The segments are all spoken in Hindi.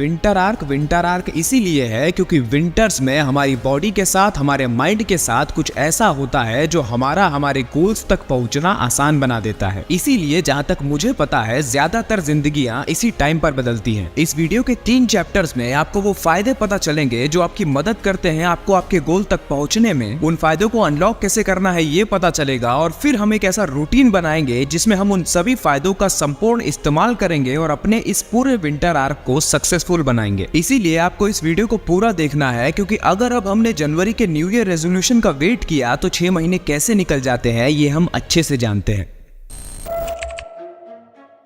विंटर आर्क इसीलिए है क्योंकि विंटर्स में हमारी बॉडी के साथ, हमारे माइंड के साथ कुछ ऐसा होता है जो हमारे गोल्स तक पहुंचना आसान बना देता है। इसीलिए जहां तक मुझे पता है ज्यादातर जिंदगियां इसी टाइम पर बदलती हैं। इस वीडियो के 3 चैप्टर्स में आपको वो फायदे पता चलेंगे जो आपकी मदद करते हैं आपको आपके गोल तक पहुंचने में। उन फायदों को अनलॉक कैसे करना है ये पता चलेगा और फिर हम एक ऐसा रूटीन बनाएंगे जिसमें हम उन सभी फायदों का संपूर्ण इस्तेमाल करेंगे और अपने इस पूरे विंटर आर्क को सक्सेसफुल बनाएंगे। इसीलिए आपको इस वीडियो को पूरा देखना है क्योंकि अगर अब हमने जनवरी के न्यू ईयर रेजोल्यूशन का वेट किया तो 6 महीने कैसे निकल जाते हैं ये हम अच्छे से जानते हैं।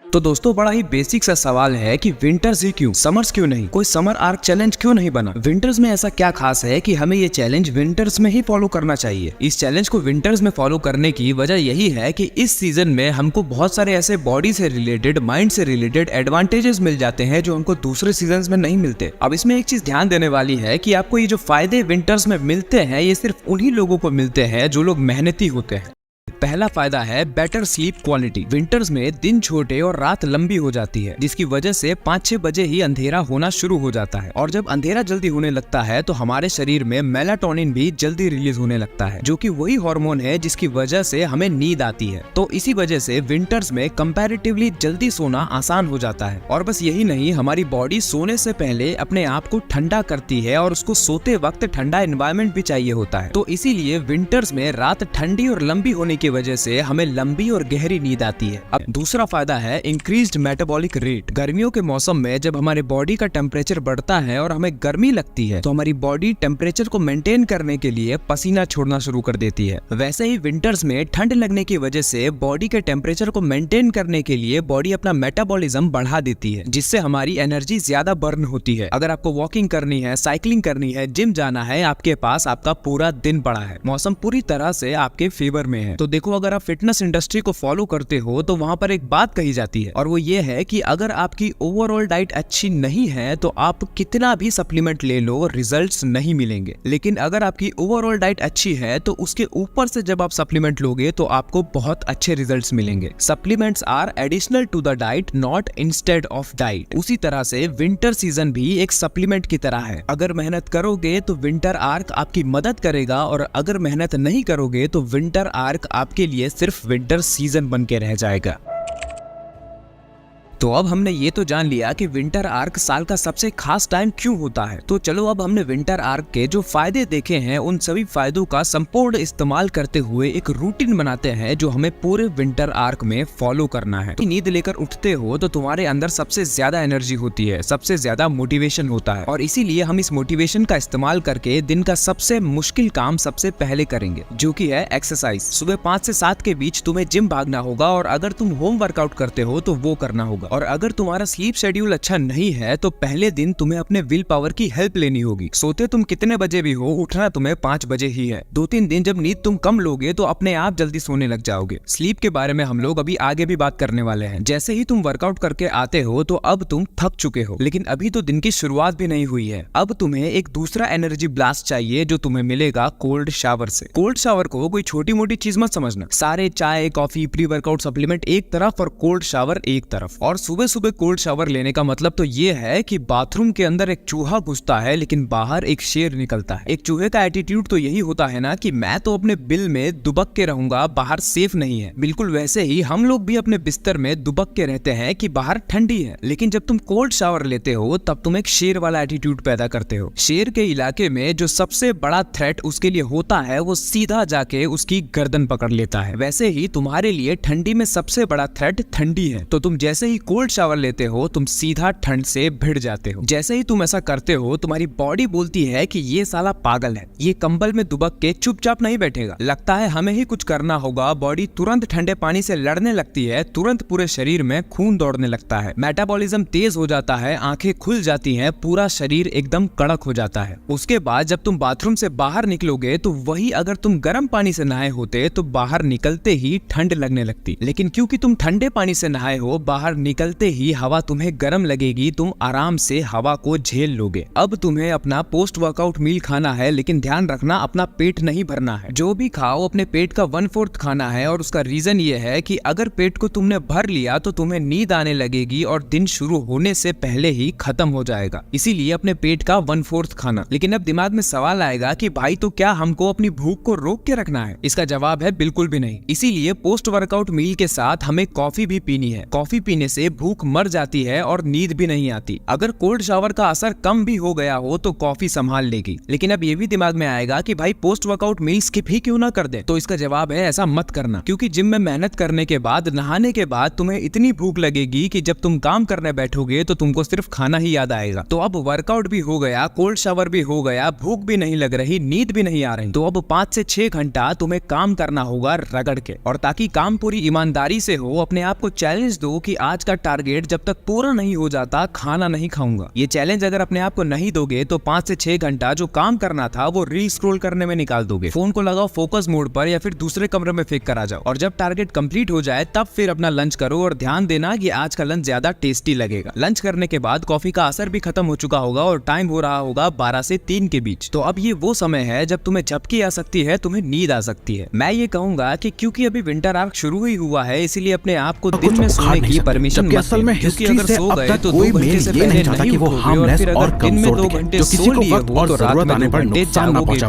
तो दोस्तों बड़ा ही बेसिक सा सवाल है कि विंटर्स ही क्यों, समर्स क्यों नहीं? कोई समर आर्क चैलेंज क्यों नहीं बना? विंटर्स में ऐसा क्या खास है कि हमें ये चैलेंज विंटर्स में ही फॉलो करना चाहिए? इस चैलेंज को विंटर्स में फॉलो करने की वजह यही है कि इस सीजन में हमको बहुत सारे ऐसे बॉडी से रिलेटेड, माइंड से रिलेटेड एडवांटेजेस मिल जाते हैं जो हमको दूसरे सीजन में नहीं मिलते। अब इसमें एक चीज ध्यान देने वाली है कि आपको ये जो फायदे विंटर्स में मिलते हैं ये सिर्फ उन्हीं लोगों को मिलते हैं जो लोग मेहनती होते हैं। पहला फायदा है बेटर स्लीप क्वालिटी। विंटर्स में दिन छोटे और रात लंबी हो जाती है जिसकी वजह से 5-6 बजे ही अंधेरा होना शुरू हो जाता है और जब अंधेरा जल्दी होने लगता है तो हमारे शरीर में मेलाटोनिन भी जल्दी रिलीज होने लगता है जो कि वही हार्मोन है जिसकी वजह से हमें नींद आती है। तो इसी वजह से विंटर्स में कंपैरेटिवली जल्दी सोना आसान हो जाता है। और बस यही नहीं, हमारी बॉडी सोने से पहले अपने आप को ठंडा करती है और उसको सोते वक्त ठंडा एनवायरनमेंट भी चाहिए होता है। तो इसीलिए विंटर्स में रात ठंडी और लंबी होने की वजह से हमें लंबी और गहरी नींद आती है। अब दूसरा फायदा है इंक्रीज्ड मेटाबॉलिक रेट। गर्मियों के मौसम में जब हमारे बॉडी का टेम्परेचर बढ़ता है और हमें गर्मी लगती है तो हमारी बॉडी टेम्परेचर को मेंटेन करने के लिए पसीना छोड़ना शुरू कर देती है। वैसे ही विंटर्स में ठंड लगने की वजह से बॉडी के टेम्परेचर को मेंटेन करने के लिए बॉडी अपना मेटाबॉलिज्म बढ़ा देती है जिससे हमारी एनर्जी ज्यादा बर्न होती है। अगर आपको वॉकिंग करनी है, साइकिलिंग करनी है, जिम जाना है, आपके पास आपका पूरा दिन पड़ा है, मौसम पूरी तरह से आपके फेवर में है। तो देखो, अगर आप फिटनेस इंडस्ट्री को फॉलो करते हो तो वहां पर एक बात कही जाती है और वो ये है कि अगर आपकी ओवरऑल डाइट अच्छी नहीं है तो आप कितना भी सप्लीमेंट ले लो रिजल्ट्स नहीं मिलेंगे। लेकिन अगर आपकी ओवरऑल डाइट अच्छी है तो उसके ऊपर से जब आप सप्लीमेंट लोगे तो आपको बहुत अच्छे रिजल्ट्स मिलेंगे। Supplements are additional to the diet, not instead of diet. उसी तरह से विंटर सीजन भी एक सप्लीमेंट की तरह है। अगर मेहनत करोगे तो विंटर आर्क आपकी मदद करेगा और अगर मेहनत नहीं करोगे तो विंटर आर्क आपके लिए सिर्फ विंटर सीजन बन के रह जाएगा। तो अब हमने ये तो जान लिया कि विंटर आर्क साल का सबसे खास टाइम क्यों होता है। तो चलो अब हमने विंटर आर्क के जो फायदे देखे हैं उन सभी फायदों का संपूर्ण इस्तेमाल करते हुए एक रूटीन बनाते हैं जो हमें पूरे विंटर आर्क में फॉलो करना है। नींद लेकर उठते हो तो तुम्हारे अंदर सबसे ज्यादा एनर्जी होती है, सबसे ज्यादा मोटिवेशन होता है और इसीलिए हम इस मोटिवेशन का इस्तेमाल करके दिन का सबसे मुश्किल काम सबसे पहले करेंगे जो कि है एक्सरसाइज। सुबह 5 से 7 के बीच तुम्हें जिम भागना होगा और अगर तुम होम वर्कआउट करते हो तो वो करना होगा। और अगर तुम्हारा स्लीप शेड्यूल अच्छा नहीं है तो पहले दिन तुम्हें अपने विल पावर की हेल्प लेनी होगी। सोते तुम कितने बजे भी हो, उठना तुम्हें 5 बजे ही है। 2-3 दिन जब नींद तुम कम लोगे तो अपने आप जल्दी सोने लग जाओगे। स्लीप के बारे में हम लोग अभी आगे भी बात करने वाले हैं। जैसे ही तुम वर्कआउट करके आते हो तो अब तुम थक चुके हो, लेकिन अभी तो दिन की शुरुआत भी नहीं हुई है। अब तुम्हें एक दूसरा एनर्जी ब्लास्ट चाहिए जो तुम्हें मिलेगा कोल्ड शावर से। कोल्ड शावर को कोई छोटी मोटी चीज मत समझना। सारे चाय, कॉफी, प्री वर्कआउट सप्लीमेंट एक तरफ और कोल्ड शावर एक तरफ। और सुबह सुबह कोल्ड शावर लेने का मतलब तो ये है कि बाथरूम के अंदर एक चूहा घुसता है लेकिन बाहर एक शेर निकलता है। एक चूहे का एटीट्यूड तो यही होता है ना कि मैं तो अपने बिल में दुबक के रहूंगा, बाहर सेफ नहीं है। बिल्कुल वैसे ही हम लोग भी अपने बिस्तर में दुबक के रहते हैं कि बाहर ठंडी है, लेकिन जब तुम कोल्ड शावर लेते हो तब तुम एक शेर वाला एटीट्यूड पैदा करते हो। शेर के इलाके में जो सबसे बड़ा थ्रेट उसके लिए होता है वो सीधा जाके उसकी गर्दन पकड़ लेता है। वैसे ही तुम्हारे लिए ठंडी में सबसे बड़ा थ्रेट ठंडी है, तो तुम जैसे ही कोल्ड शावर लेते हो तुम सीधा ठंड से भिड़ जाते हो। जैसे ही तुम ऐसा करते हो तुम्हारी बॉडी बोलती है कि ये साला पागल है, ये कंबल में दुबक के चुपचाप नहीं बैठेगा, लगता है हमें ही कुछ करना होगा। बॉडी तुरंत ठंडे पानी से लड़ने लगती है, तुरंत पूरे शरीर में खून दौड़ने लगता है, मेटाबॉलिज्म तेज हो जाता है, आंखें खुल जाती हैं, पूरा शरीर एकदम कड़क हो जाता है। उसके बाद जब तुम बाथरूम से बाहर निकलोगे तो वही अगर तुम गर्म पानी से नहाए होते तो बाहर निकलते ही ठंड लगने लगती, लेकिन क्योंकि तुम ठंडे पानी से नहाए हो बाहर निकलते ही हवा तुम्हें गर्म लगेगी, तुम आराम से हवा को झेल लोगे। अब तुम्हें अपना पोस्ट वर्कआउट मील खाना है, लेकिन ध्यान रखना अपना पेट नहीं भरना है। जो भी खाओ अपने पेट का 1/4 खाना है, और उसका रीजन ये है कि अगर पेट को तुमने भर लिया तो तुम्हें नींद आने लगेगी और दिन शुरू होने से पहले ही खत्म हो जाएगा। इसीलिए अपने पेट का 1/4 खाना। लेकिन अब दिमाग में सवाल आएगा कि भाई तो क्या हमको अपनी भूख को रोक के रखना है? इसका जवाब है बिल्कुल भी नहीं। इसीलिए पोस्ट वर्कआउट मील के साथ हमें कॉफी भी पीनी है। कॉफी पीने से भूख मर जाती है और नींद भी नहीं आती। अगर कोल्ड शावर का असर कम भी हो गया हो तो कॉफी संभाल लेगी। लेकिन अब ये भी दिमाग में आएगा कि भाई पोस्ट वर्कआउट मील स्किप ही क्यों ना कर दे? तो इसका जवाब है ऐसा मत करना, क्योंकि जिम में मेहनत करने के बाद, नहाने के बाद तुम्हें इतनी भूख लगेगी कि जब तुम काम करने बैठोगे तो तुमको सिर्फ खाना ही याद आएगा। तो अब वर्कआउट भी हो गया, कोल्ड शावर भी हो गया, भूख भी नहीं लग रही, नींद भी नहीं आ रही, तो अब 5 से 6 घंटा तुम्हें काम करना होगा रगड़ के। और ताकि काम पूरी ईमानदारी से हो, अपने आप को चैलेंज दो कि आज का टारगेट जब तक पूरा नहीं हो जाता खाना नहीं खाऊंगा। ये चैलेंज अगर अपने आप को नहीं दोगे तो 5 से 6 घंटा जो काम करना था वो रील स्क्रॉल करने में निकाल दोगे। फोन को लगाओ फोकस मोड पर या फिर दूसरे कमरे में फेंक कर आ जाओ, और जब टारगेट कंप्लीट हो जाए तब फिर अपना लंच करो। और ध्यान देना कि आज का लंच ज्यादा टेस्टी लगेगा। लंच करने के बाद कॉफी का असर भी खत्म हो चुका होगा और टाइम हो रहा होगा 12 से 3 के बीच। तो अब ये वो समय है जब तुम्हें झपकी आ सकती है, तुम्हें नींद आ सकती है। मैं ये कहूंगा कि क्योंकि अभी विंटर आर्क शुरू ही हुआ है, इसीलिए अपने आप को दिन में सोने की परमिशन मत दें, क्योंकि अगर सो गए तो 2 घंटे से पहले नहीं उठोगे, और फिर अगर दिन में 2 घंटे सो लिए हो तो रात में 2 घंटे जागोगे।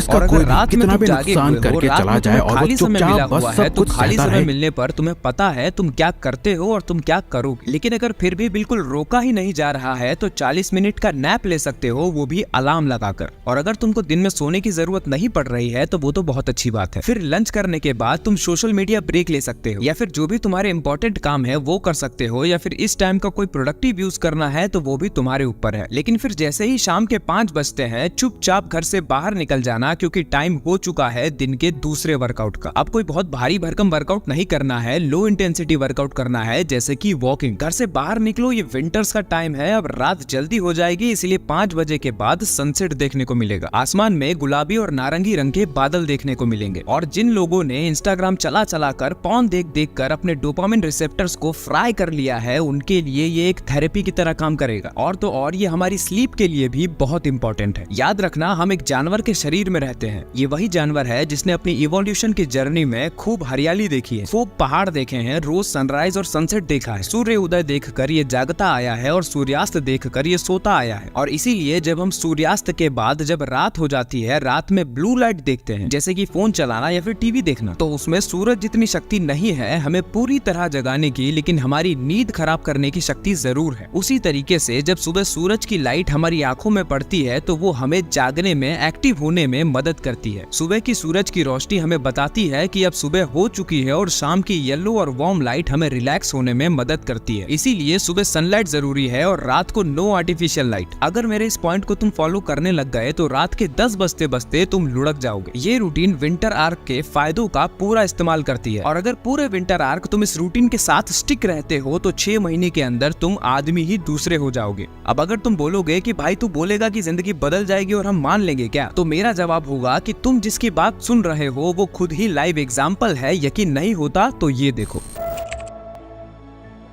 और अगर रात में तुम जागे हुए हो, रात में तुम्हें खाली समय मिला हुआ है, तो खाली समय मिलने पर तुम्हें पता है तुम क्या करते हो और तुम क्या करोगे। लेकिन अगर फिर भी बिल्कुल रोका ही नहीं जा रहा है तो 40 मिनट का नैप ले सकते हो, वो भी अलार्म लगाकर। और अगर तुमको दिन में सोने की जरूरत नहीं पड़ रही है तो वो तो बहुत अच्छी बात है। फिर लंच करने के बाद तुम सोशल मीडिया ब्रेक ले सकते हो, या फिर जो भी तुम्हारे इंपॉर्टेंट काम है वो कर सकते हो, या फिर इस टाइम का कोई प्रोडक्टिव यूज करना है तो वो भी तुम्हारे ऊपर है। लेकिन फिर जैसे ही शाम के 5 बजते हैं, चुपचाप घर से बाहर निकल जाना, क्योंकि टाइम हो चुका है दिन के दूसरे वर्कआउट का। अब कोई बहुत भारी भरकम वर्कआउट नहीं करना है, लो इंटेंसिटी वर्कआउट करना है, जैसे कि वॉकिंग। घर से बाहर निकलो, ये विंटर्स का टाइम है, अब रात जल्दी हो जाएगी, इसलिए 5 बजे के बाद सनसेट देखने को मिलेगा। आसमान में गुलाबी और नारंगी रंग के बादल देखने को मिलेंगे। और जिन लोगों ने इंस्टाग्राम चला चला कर, पॉर्न देख देख कर अपने डोपामिन रिसेप्टर्स को फ्राई कर लिया है, उनके लिए ये एक थेरेपी की तरह काम करेगा। और तो और ये हमारी स्लीप के लिए भी बहुत इंपॉर्टेंट है। याद रखना, हम एक जानवर के शरीर में रहते हैं। ये वही जानवर है जिसने अपनी इवोल्यूशन की जर्नी में खूब हरियाली देखी है, खूब पहाड़ देखे हैं, रोज सनराइज और सनसेट देखा है, सूर्य उदय देखकर ये जागता आया है और सूर्यास्त देखकर ये सोता आया है। और इसीलिए जब हम सूर्यास्त के बाद जब रात हो जाती है, रात में ब्लू लाइट देखते हैं, जैसे कि फोन चलाना या फिर टीवी देखना, तो उसमें सूरज जितनी शक्ति नहीं है हमें पूरी तरह जगाने की, लेकिन हमारी नींद खराब करने की शक्ति जरूर है। उसी तरीके से जब सुबह सूरज की लाइट हमारी आंखों में पड़ती है तो वो हमें जागने में, एक्टिव होने में मदद करती है। सुबह की सूरज की रोशनी हमें बताती है कि अब सुबह हो चुकी है, और शाम की येलो और वार्म लाइट हमें रिलैक्स होने में मदद करती है। इसीलिए सुबह सनलाइट जरूरी है और रात को नो आर्टिफिशियल लाइट। अगर मेरे इस पॉइंट को तुम फॉलो करने लग गए तो रात के 10 बजते बजते तुम लुढ़क जाओगे। ये रूटीन विंटर आर्क के फायदों का पूरा इस्तेमाल करती है, और अगर पूरे विंटर आर्क तुम इस रूटीन के साथ स्टिक रहते हो तो 6 महीने के अंदर तुम आदमी ही दूसरे हो जाओगे। अब अगर तुम बोलोगे कि भाई तू बोलेगा कि जिंदगी बदल जाएगी और हम मान लेंगे क्या, तो मेरा जवाब होगा कि तुम जिसकी बात सुन रहे हो वो खुद ही लाइव एग्जाम्पल है। यकीन नहीं होता तो ये देखो।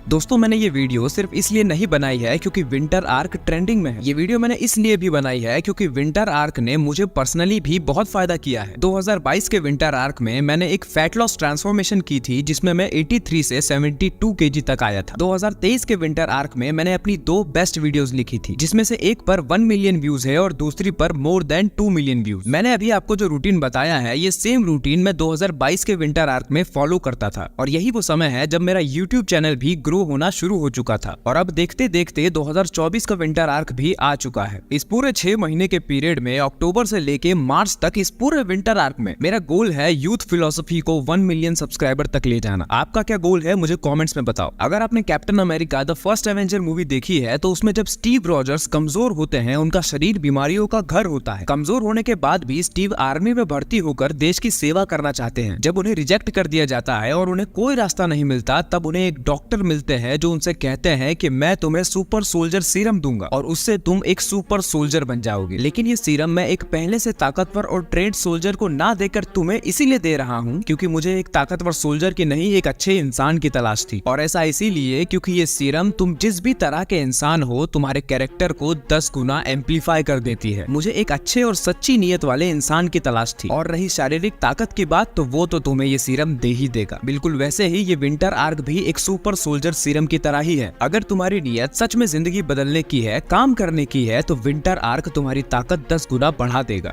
दोस्तों, मैंने ये वीडियो सिर्फ इसलिए नहीं बनाई है क्योंकि विंटर आर्क ट्रेंडिंग में है। ये वीडियो मैंने इसलिए भी बनाई है क्योंकि विंटर आर्क ने मुझे पर्सनली भी बहुत फायदा किया है। 2022 के विंटर आर्क में मैंने एक फैट लॉस ट्रांसफॉर्मेशन की थी, जिसमें मैं 83 से 72 kg तक आया था। 2023 के विंटर आर्क में मैंने अपनी 2 बेस्ट वीडियोस लिखी थी, जिसमें से एक पर 1 मिलियन व्यूज है और दूसरी पर मोर देन 2 मिलियन व्यूज। मैंने अभी आपको जो रूटीन बताया है, ये सेम रूटीन मैं 2022 के विंटर आर्क में फॉलो करता था, और यही वो समय है जब मेरा यूट्यूब चैनल भी ग्रो होना शुरू हो चुका था। और अब देखते देखते 2024 का विंटर आर्क भी आ चुका है। इस पूरे 6 महीने के पीरियड में, अक्टूबर से लेके मार्च तक, इस पूरे विंटर आर्क में मेरा गोल है यूथ फिलोसफी को 1 मिलियन सब्सक्राइबर तक ले जाना। आपका क्या गोल है मुझे कमेंट्स में बताओ। अगर आपने captain America the first Avenger movie देखी है तो उसमें जब स्टीव रॉजर्स कमजोर होते हैं, उनका शरीर बीमारियों का घर होता है, कमजोर होने के बाद भी स्टीव आर्मी में भर्ती होकर देश की सेवा करना चाहते हैं। जब उन्हें रिजेक्ट कर दिया जाता है और उन्हें कोई रास्ता नहीं मिलता, तब उन्हें एक डॉक्टर मिलता मिलते हैं जो उनसे कहते हैं कि मैं तुम्हें सुपर सोल्जर सीरम दूंगा और उससे तुम एक सुपर सोल्जर बन जाओगे। लेकिन ये सीरम मैं एक पहले से ताकतवर और ट्रेंड सोल्जर को ना देकर तुम्हें इसीलिए दे रहा हूँ क्योंकि मुझे एक ताकतवर सोल्जर की नहीं एक अच्छे इंसान की तलाश थी। और ऐसा इसीलिए क्योंकि ये सीरम तुम जिस भी तरह के इंसान हो तुम्हारे कैरेक्टर को 10 गुना एम्पलीफाई कर देती है। मुझे एक अच्छे और सच्ची नीयत वाले इंसान की तलाश थी। और रही शारीरिक ताकत की बात तो वो तो तुम्हें ये सीरम दे ही देगा। बिल्कुल वैसे ही ये विंटर आर्क भी एक सुपर सोल्जर सीरम की तरह ही है। अगर तुम्हारी नीयत सच में जिंदगी बदलने की है, काम करने की है, तो विंटर आर्क तुम्हारी ताकत 10 गुना बढ़ा देगा।